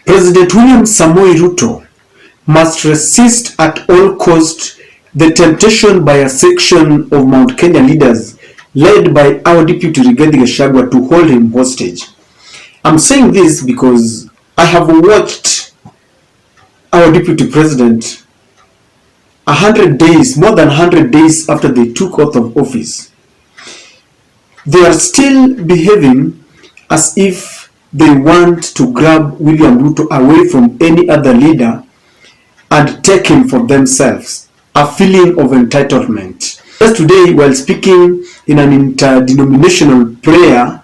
President William Samoei Ruto must resist at all costs the temptation by a section of Mount Kenya leaders led by our Deputy Rigathi Gachagua to hold him hostage. I'm saying this because I have watched our Deputy President 100 days, more than 100 days after they took oath of office. They are still behaving as if they want to grab William Ruto away from any other leader and take him for themselves. A feeling of entitlement. Just today, while speaking in an interdenominational prayer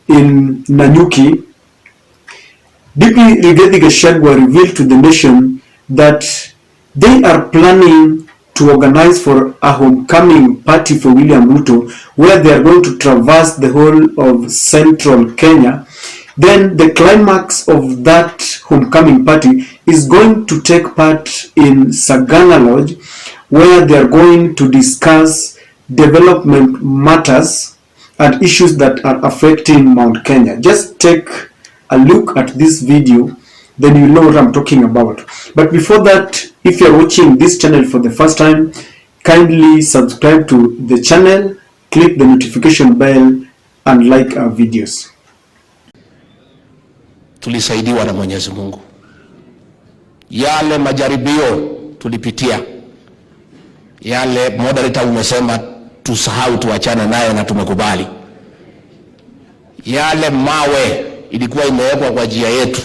in Nanyuki, Deputy Rigathi Gachagua revealed to the nation that they are planning to organize for a homecoming party for William Ruto, where they are going to traverse the whole of central Kenya. Then the climax of that homecoming party is going to take part in Sagana Lodge, where they are going to discuss development matters and issues that are affecting Mount Kenya. Just take a look at this video, then you know what I'm talking about. But before that, if you're watching this channel for the first time, kindly subscribe to the channel, click the notification bell and like our videos. Tulisaidiwa na Mwenyezi Mungu. Yale majaribio tulipitia, yale moderator umesema tusahau tuachane nayo na tumekubali. Yale mawe ilikuwa imewekwa kwa njia yetu,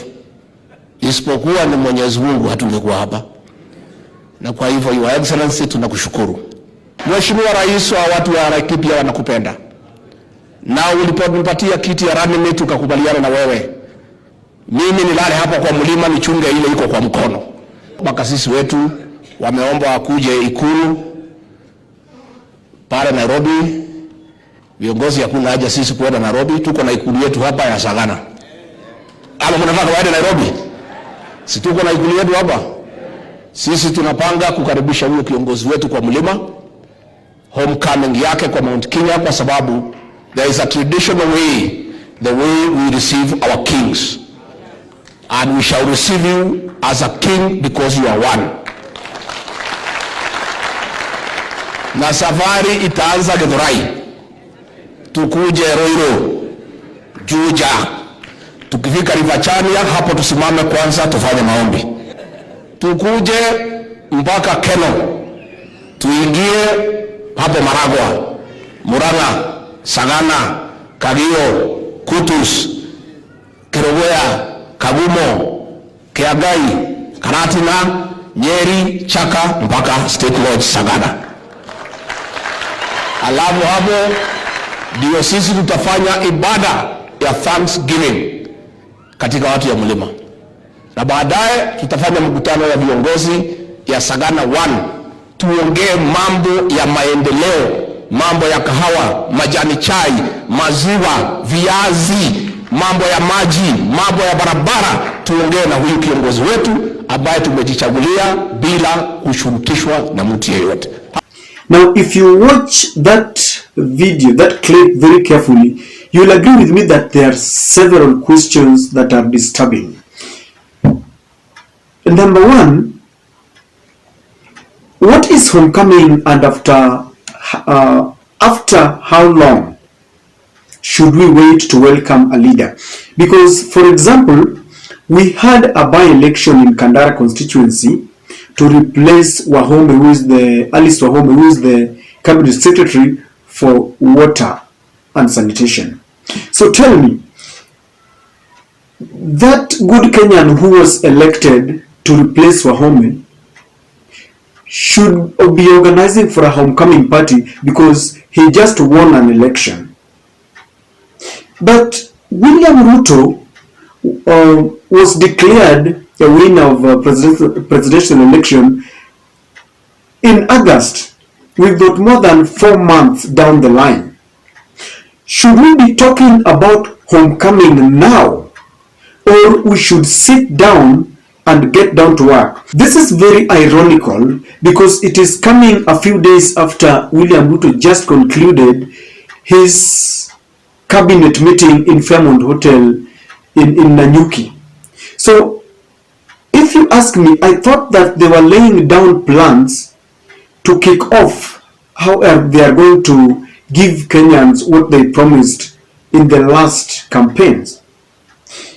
isipokuwa ni Mwenyezi Mungu hatungekuwa hapa. Na kwa hivyo Your Excellency tunakushukuru. Mheshimiwa Rais, wa watu wa Laikipia wanakupenda. Na uliponipatia kiti ya running mate tukakubaliana na wewe. Mimi nilale hapa kwa mlima nichunge ile iko kwa mkono. Makasisi wetu wameomba wakuje Ikulu pale Nairobi. Viongozi hakuna haja sisi kwenda Nairobi, tuko na ikulu yetu hapa ya Sagana. Ama mnataka waende Nairobi? Si tuko na ikulu yetu hapa. Sisi tunapanga kukaribisha huyo kiongozi wetu kwa mlima, homecoming yake kwa Mount Kenya, kwa sababu there is a traditional way, the way we receive our kings. And we shall receive you as a king because you are one. Na safari itaanza Githurai, tukuje Roiro, Juja, tukifika Rivachania hapo tusimame kwanza tufanye maombi, tukuje mpaka Keno, tuingie hapo Maragwa, Murang'a, Sagana, Kagio, Kutus, Kerogoya, Kagumo, Kiagai, Karatina, Nyeri, Chaka mpaka State Lodge Sagana. Alafu hapo ndio sisi tutafanya ibada ya Thanksgiving katika watu ya mlima. Na baadaye tutafanya mkutano ya viongozi ya Sagana 1, tuongee mambo ya maendeleo, mambo ya kahawa, majani chai, maziwa, viazi, mambo ya maji, mambo ya barabara. Tuongee na huyu kiongozi wetu ambaye tumejichagulia bila kushurutishwa na mtu yeyote. Now, if you watch that video, that clip very carefully, you'll agree with me that there are several questions that are disturbing. Number one, what is homecoming, and after how long should we wait to welcome a leader? Because, for example, we had a by-election in Kandara constituency to replace Wahome, Alice Wahome, who is the cabinet secretary for water and sanitation. So tell me, that good Kenyan who was elected to replace Wahome should be organizing for a homecoming party because he just won an election. But William Ruto was declared the winner of a presidential election in August. We've got more than 4 months down the line. Should we be talking about homecoming now, or we should sit down and get down to work? This is very ironical because it is coming a few days after William Ruto just concluded his cabinet meeting in Fairmont Hotel in Nanyuki. So you ask me, I thought that they were laying down plans to kick off how they are going to give Kenyans what they promised in the last campaigns.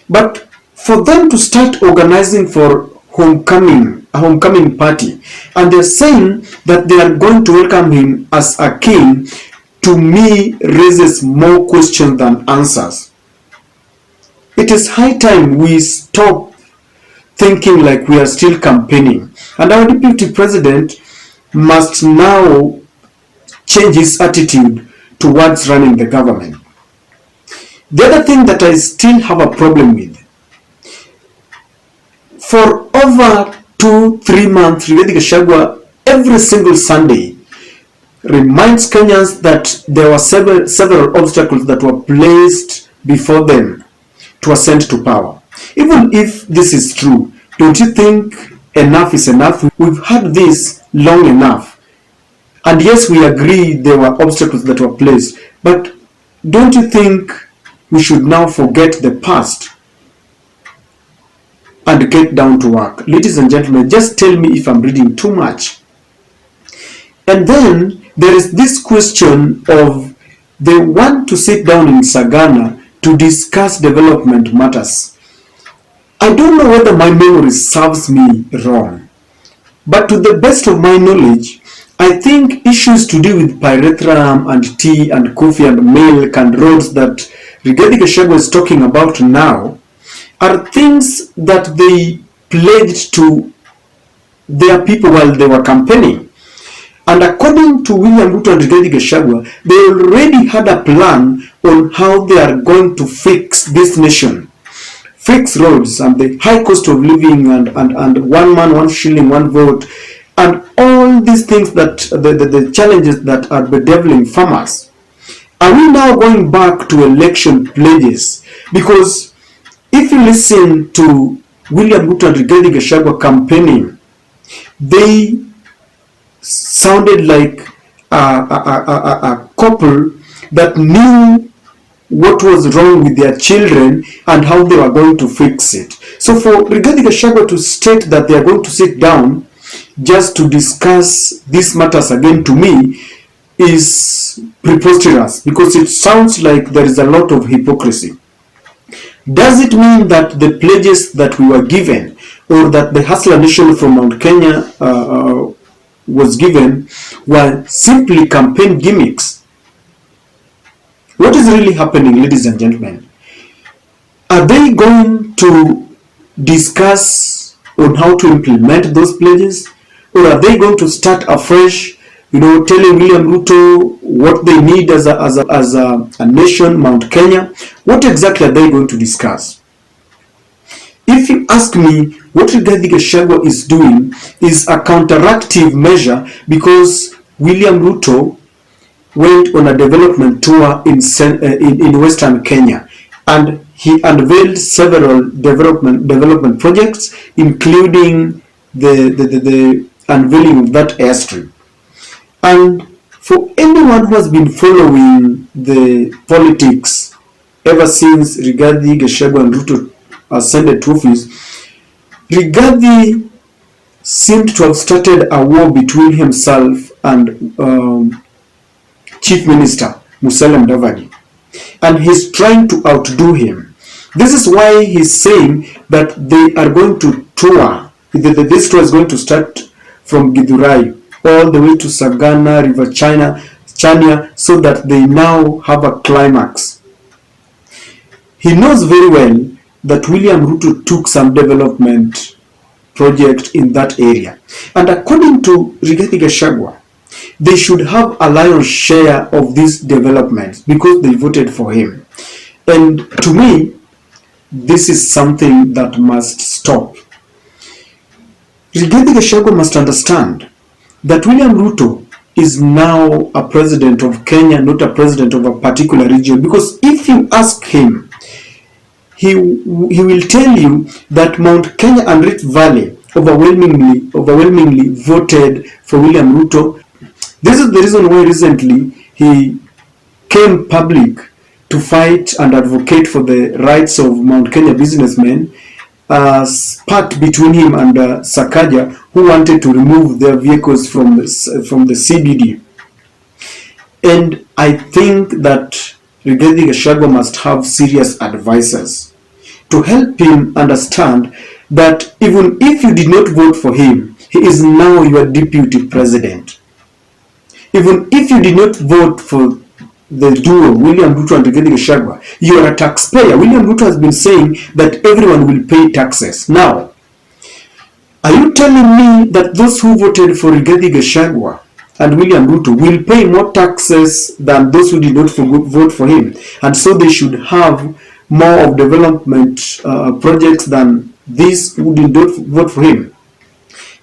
But for them to start organizing for a homecoming party, and they're saying that they are going to welcome him as a king, to me raises more questions than answers. It is high time we stop thinking like we are still campaigning, and our deputy president must now change his attitude towards running the government. The other thing that I still have a problem with, for over 2-3 months, Rigathi Gachagua every single Sunday reminds Kenyans that there were several obstacles that were placed before them to ascend to power. Even if this is true, don't you think enough is enough? We've had this long enough. And yes, we agree there were obstacles that were placed, but don't you think we should now forget the past and get down to work? Ladies and gentlemen, just tell me if I'm reading too much. And then there is this question of they want to sit down in Sagana to discuss development matters. I don't know whether my memory serves me wrong, but to the best of my knowledge, I think issues to do with pyrethrum and tea and coffee and milk and roads that Rigathi Gachagua is talking about now are things that they pledged to their people while they were campaigning. And according to William Ruto and Rigathi Gachagua, they already had a plan on how they are going to fix this nation. Fix roads and the high cost of living and one man, 1 shilling, 1 vote, and all these things that the challenges that are bedeviling farmers. Are we now going back to election pledges? Because if you listen to William Ruto and Rigathi Gachagua campaigning, they sounded like a couple that knew what was wrong with their children and how they were going to fix it. So for Rigathi Gachagua to state that they are going to sit down just to discuss these matters again, to me is preposterous, because it sounds like there is a lot of hypocrisy. Does it mean that the pledges that we were given, or that the Hustler Nation from Mount Kenya was given, were simply campaign gimmicks? What is really happening, ladies and gentlemen? Are they going to discuss on how to implement those pledges? Or are they going to start afresh, telling William Ruto what they need as a nation, Mount Kenya? What exactly are they going to discuss? If you ask me, what Rigathi Gachagua is doing is a counteractive measure, because William Ruto went on a development tour in Western Kenya, and he unveiled several development projects, including the unveiling of that airstrip. And for anyone who has been following the politics ever since Rigathi Gachagua and Ruto ascended to office, Rigathi seemed to have started a war between himself and Chief Minister Mudavadi, and he's trying to outdo him. This is why he's saying that they are going to tour. This tour is going to start from Githurai all the way to Sagana, River Chania, so that they now have a climax. He knows very well that William Ruto took some development project in that area, and according to Rigathi Gachagua, they should have a lion's share of these developments because they voted for him. And to me, this is something that must stop. Rigathi Gachagua must understand that William Ruto is now a president of Kenya, not a president of a particular region. Because if you ask him, he will tell you that Mount Kenya and Rift Valley overwhelmingly voted for William Ruto. This is the reason why recently he came public to fight and advocate for the rights of Mount Kenya businessmen, spat between him and Sakaja, who wanted to remove their vehicles from the CBD. And I think that Rigathi Gachagua must have serious advisors to help him understand that even if you did not vote for him, he is now your deputy president. Even if you did not vote for the duo, William Ruto and Rigathi Gachagua, you are a taxpayer. William Ruto has been saying that everyone will pay taxes. Now, are you telling me that those who voted for Rigathi Gachagua and William Ruto will pay more taxes than those who did not vote for him? And so they should have more of development projects than these who did not vote for him?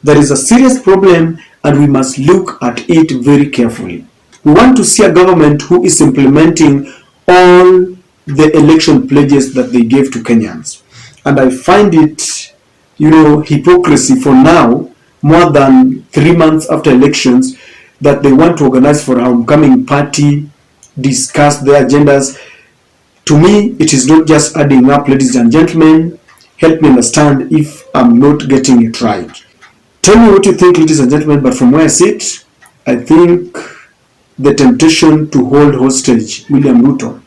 There is a serious problem, and we must look at it very carefully. We want to see a government who is implementing all the election pledges that they gave to Kenyans. And I find it, hypocrisy for now, more than 3 months after elections, that they want to organize for a homecoming party, discuss their agendas. To me, it is not just adding up, ladies and gentlemen. Help me understand if I'm not getting it right. Tell me what you think, ladies and gentlemen, but from where I sit, I think the temptation to hold hostage William Ruto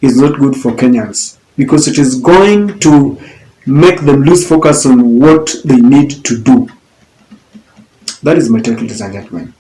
is not good for Kenyans, because it is going to make them lose focus on what they need to do. That is my take, ladies and gentlemen.